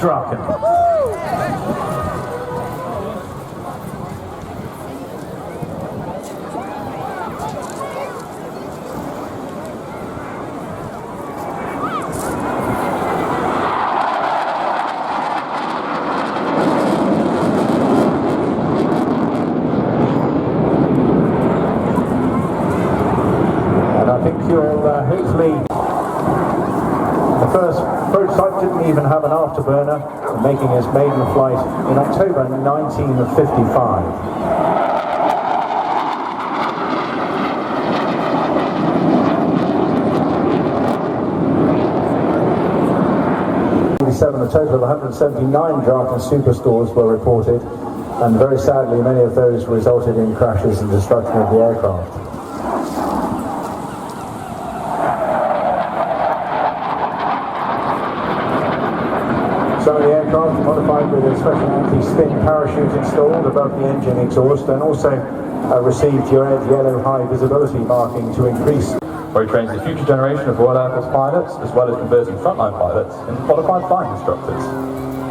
Draken. Hopefully, the first prototype didn't even have an afterburner, making its maiden flight in October 1955. A total of 179 Draken superstores were reported, and very sadly many of those resulted in crashes and destruction of the aircraft. Some of the aircraft are modified with a special anti-spin parachute installed above the engine exhaust, and also received red yellow high visibility marking to increase. Where he trains the future generation of Royal Air Force pilots, as well as converting frontline pilots into qualified flying instructors.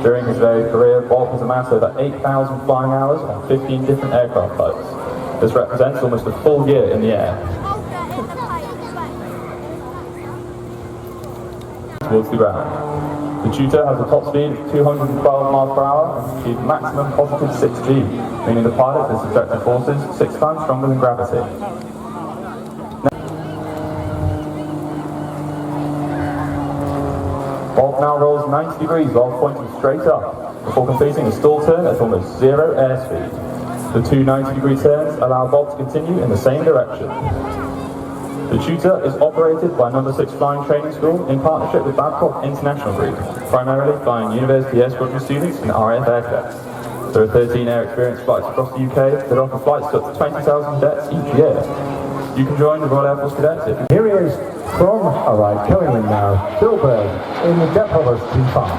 During his varied career, Bob has amassed over 8,000 flying hours on 15 different aircraft types. This represents almost a full year in the air. Towards the ground. The Tutor has a top speed of 212 miles per hour and achieved maximum positive 6G, meaning the pilot is subject to forces 6 times stronger than gravity. Bob now rolls 90 degrees while pointing straight up, before completing a stall turn at almost 0 airspeed. The two 90-degree turns allow Bob to continue in the same direction. The Tutor is operated by No. 6 Flying Training School in partnership with Babcock International Group, primarily flying University Air Squadron students in RAF aircraft. There are 13 air experience flights across the UK that offer flights to up to 20,000 cadets each year. You can join the Royal Air Force Cadets if you... Here he is from, alright, coming in now, Bill Bird in the Provost T5.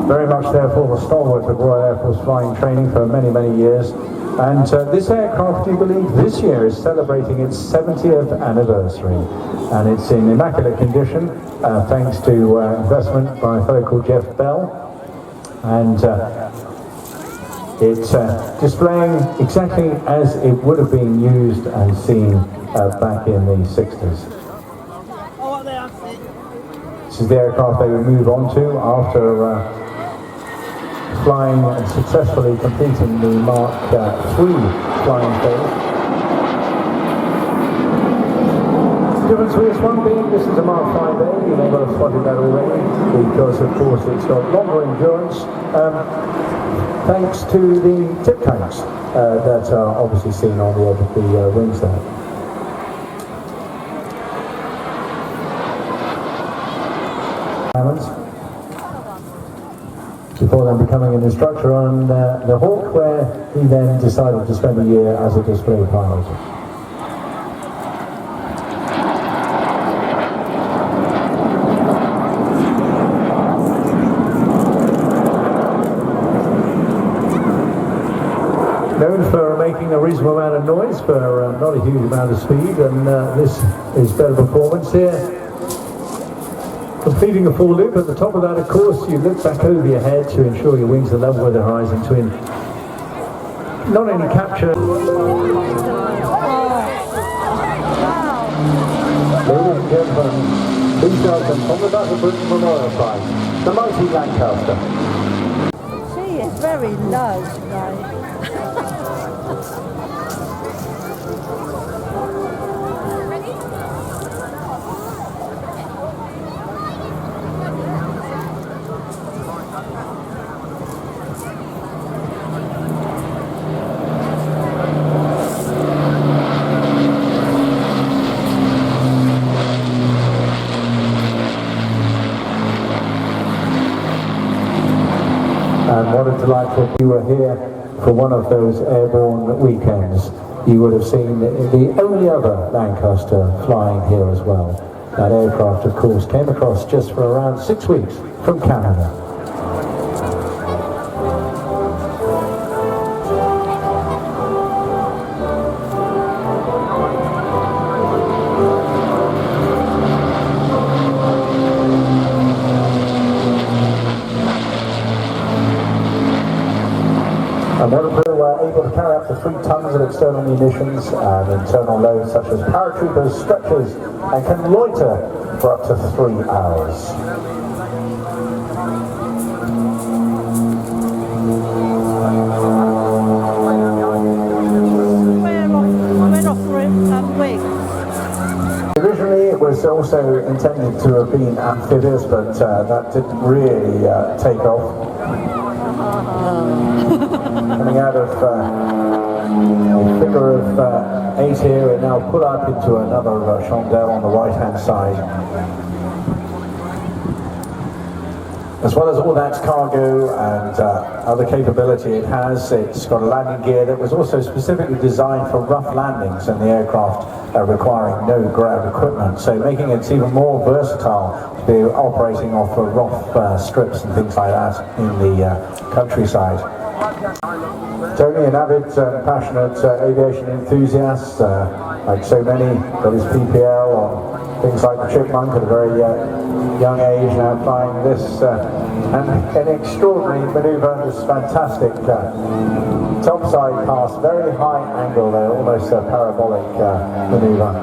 Very much therefore the stalwart of Royal Air Force flying training for many, many years. And this aircraft, you believe, this year is celebrating its 70th anniversary. And it's in immaculate condition, thanks to investment by a fellow called Jeff Bell. And it's displaying exactly as it would have been used and seen back in the 60s. This is the aircraft they would move on to after flying and successfully completing the Mark III flying phase. The difference with this one being this is a Mark 5A, you may well have spotted that already, because of course it's got longer endurance, thanks to the tip tanks that are obviously seen on the edge of the wings there. Before then becoming an instructor on the Hawk, where he then decided to spend a year as a display pilot. Known for making a reasonable amount of noise for not a huge amount of speed, and this is better performance here. Completing a full loop. At the top of that, of course, you look back over your head to ensure your wings are level with the horizon to not only capture... Ladies and gentlemen, please welcome from the Battle of Britain Memorial Prize, the mighty Lancaster. She is very low today. And what a delightful, you were here for one of those airborne weekends. You would have seen the only other Lancaster flying here as well. That aircraft, of course, came across just for around 6 weeks from Canada. And when we were able to carry up to 3 tons of external munitions and internal loads such as paratroopers, stretchers, and can loiter for up to 3 hours. Originally it was also intended to have been amphibious, but that didn't really take off. Coming out of the figure of 8 here, and now put up into another chandelle on the right hand side. As well as all that cargo and other capability it has, it's got a landing gear that was also specifically designed for rough landings and the aircraft requiring no ground equipment, so making it even more versatile to be operating off rough strips and things like that in the countryside. Tony, an avid, passionate aviation enthusiast, like so many, got his PPL on things like the Chipmunk at a very young age, now flying this, and an extraordinary manoeuvre, this fantastic topside pass, very high angle there, almost a parabolic manoeuvre.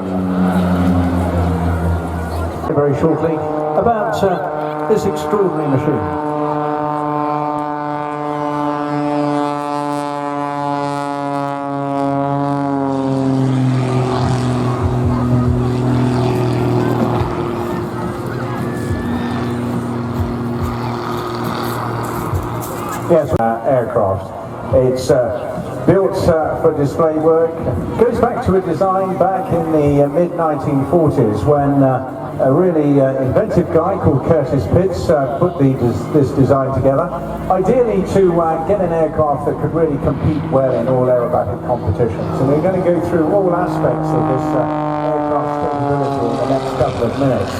Very shortly about this extraordinary machine. Yes, aircraft. It's built for display work. Goes back to a design back in the mid-1940s when a really inventive guy called Curtis Pitts put this design together. Ideally to get an aircraft that could really compete well in all aerobatic competitions. And we're going to go through all aspects of this aircraft's capability in the next couple of minutes.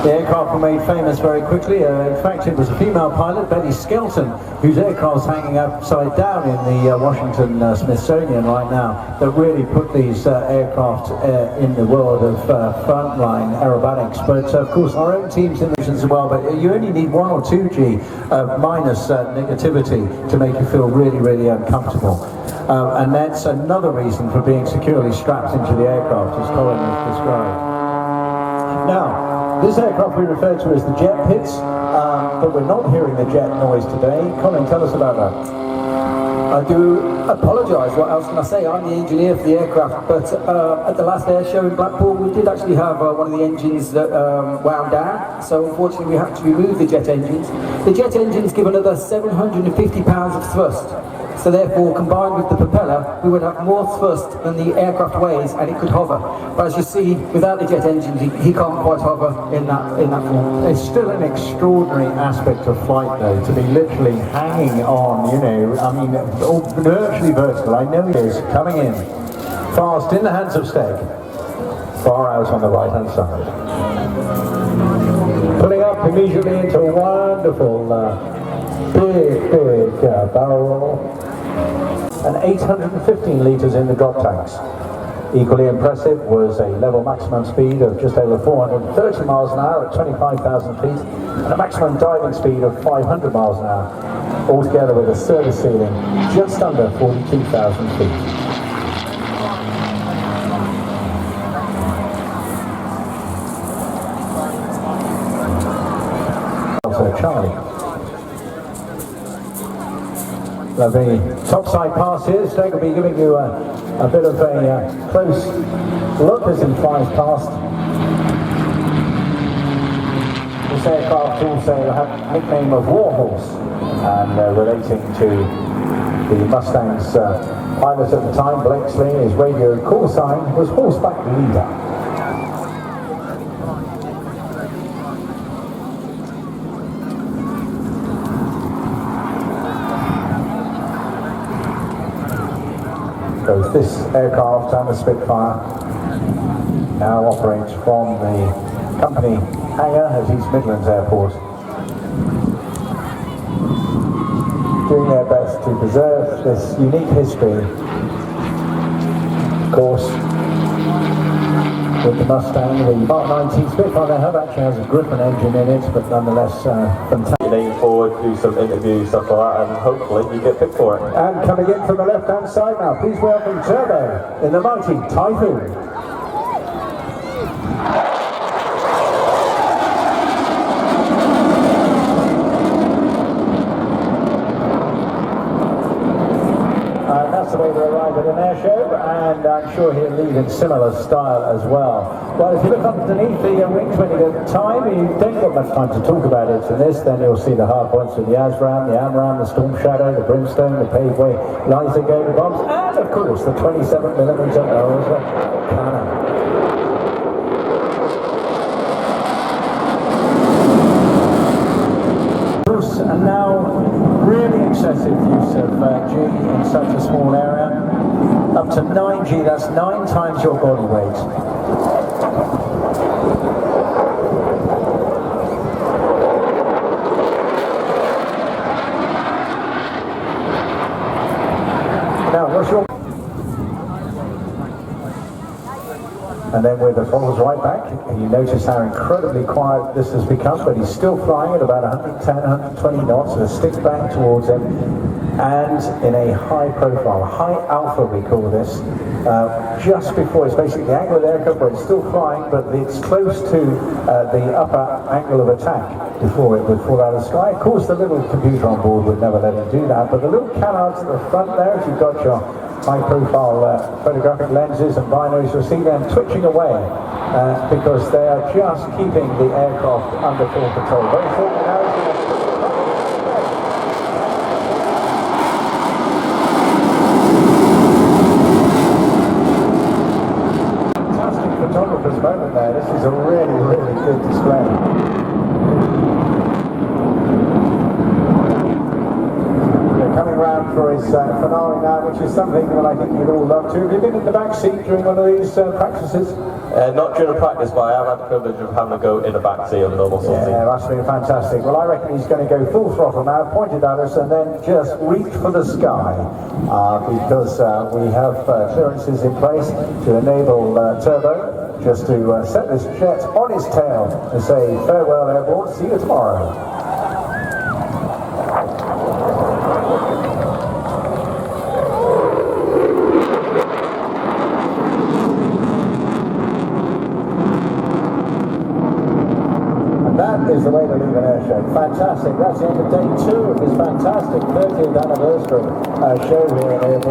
The aircraft were made famous very quickly. In fact, it was a female pilot, Betty Skelton, whose aircraft's hanging upside down in the Washington Smithsonian right now, that really put these aircraft in the world of frontline aerobatics. But of course, our own team's in missions as well, but you only need 1 or 2 G of minus negativity to make you feel really, really uncomfortable. And that's another reason for being securely strapped into the aircraft, as Colin has described. Now, this aircraft we refer to as the jet pits, but we're not hearing the jet noise today. Colin, tell us about that. I do apologise, what else can I say? I'm the engineer for the aircraft, but at the last air show in Blackpool we did actually have one of the engines that wound down, so unfortunately we had to remove the jet engines. The jet engines give another 750 pounds of thrust. So therefore, combined with the propeller, we would have more thrust than the aircraft weighs, and it could hover. But as you see, without the jet engine, he can't quite hover in that form. It's still an extraordinary aspect of flight, though, to be literally hanging on, you know, I mean, virtually vertical. I know it is, coming in, fast, in the hands of Steg, far out on the right-hand side. Pulling up immediately into a wonderful, big barrel roll. And 815 litres in the drop tanks. Equally impressive was a level maximum speed of just over 430 miles an hour at 25,000 feet and a maximum diving speed of 500 miles an hour, altogether with a service ceiling just under 42,000 feet. Also Charlie. Lovely topside pass here. Steg will be giving you a bit of a close look as he flies past. This aircraft also had the nickname of Warhorse, and relating to the Mustang's pilot at the time, Blakesley. His radio call sign was Horseback Leader. Both this aircraft and the Spitfire now operates from the company hangar at East Midlands Airport, doing their best to preserve this unique history. Of course, with the Mustang, the Mark 19 Spitfire. They have actually has a Griffin engine in it, but nonetheless fantastic. Lean forward, do some interviews, stuff like that, and hopefully you get picked for it. And coming in from the left-hand side now, please welcome Turbo in the mighty Typhoon. That's the way to arrive at an air show, and I'm sure he'll leave in similar style as well. Well, if you look underneath the wings when you get time, you don't get much time to talk about it in this, then you'll see the hard points of the ASRAM, the AMRAM, the Storm Shadow, the Brimstone, the Paveway, Lysa bombs, and of course the 27mm cannon. And now really excessive use of G in such a small area. Up to 9G, that's 9 times your body weight. Now, what's your... And then with the throttles right back, you notice how incredibly quiet this has become, but he's still flying at about 110, 120 knots, with a stick back towards him, and in a high profile, high alpha we call this, just before, it's basically the angle of the aircraft where it's still flying, but it's close to the upper angle of attack before it would fall out of the sky. Of course, the little computer on board would never let him do that, but the little canards at the front there, if you've got your high-profile photographic lenses and binoculars, you'll see them twitching away because they are just keeping the aircraft under full control. Very shortly now, fantastic photographer's moment there. This is a really, really good display. Coming round for his finale now, which is something that I think you'd all love to. Have you been in the back seat during one of these practices? Not during practice, but I have had the privilege of having to go in the back seat of the normal sort of Yeah, that's been fantastic. Well, I reckon he's going to go full throttle now, pointed at us, and then just reach for the sky, because we have clearances in place to enable Turbo just to set this jet on his tail and say, farewell Airbourne, see you tomorrow. That is the way to leave an air show. Fantastic. That's the end of day 2 of this fantastic 30th anniversary show here at Airbourne.